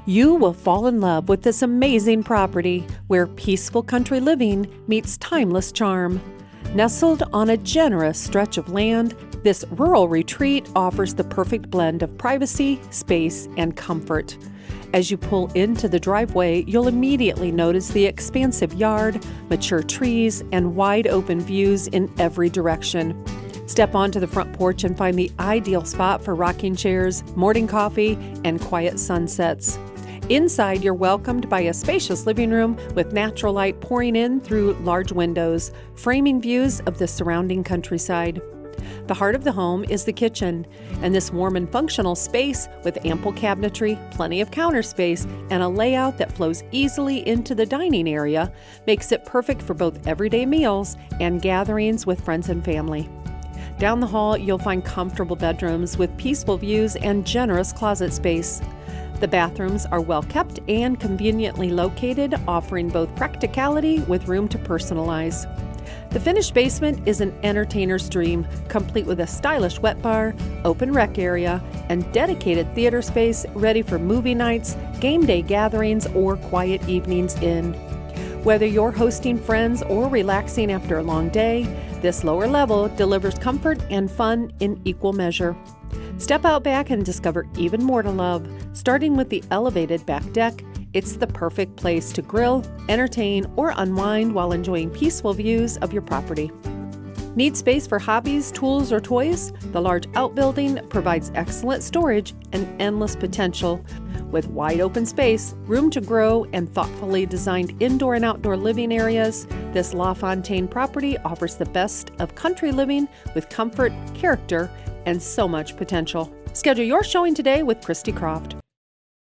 You will fall in love with this amazing property where peaceful country living meets timeless charm. Nestled on a generous stretch of land, this rural retreat offers the perfect blend of privacy, space, and comfort. As you pull into the driveway, you'll immediately notice the expansive yard, mature trees, and wide open views in every direction. Step onto the front porch and find the ideal spot for rocking chairs, morning coffee, and quiet sunsets. Inside, you're welcomed by a spacious living room with natural light pouring in through large windows, framing views of the surrounding countryside. The heart of the home is the kitchen, and this warm and functional space with ample cabinetry, plenty of counter space, and a layout that flows easily into the dining area makes it perfect for both everyday meals and gatherings with friends and family. Down the hall, you'll find comfortable bedrooms with peaceful views and generous closet space. The bathrooms are well kept and conveniently located, offering both practicality with room to personalize. The finished basement is an entertainer's dream, complete with a stylish wet bar, open rec area, and dedicated theater space ready for movie nights, game day gatherings, or quiet evenings in. Whether you're hosting friends or relaxing after a long day, this lower level delivers comfort and fun in equal measure. Step out back and discover even more to love. Starting with the elevated back deck, it's the perfect place to grill, entertain, or unwind while enjoying peaceful views of your property. Need space for hobbies, tools, or toys? The large outbuilding provides excellent storage and endless potential. With wide open space, room to grow, and thoughtfully designed indoor and outdoor living areas, this La Fontaine property offers the best of country living with comfort, character, and so much potential. Schedule your showing today with Christy Croft.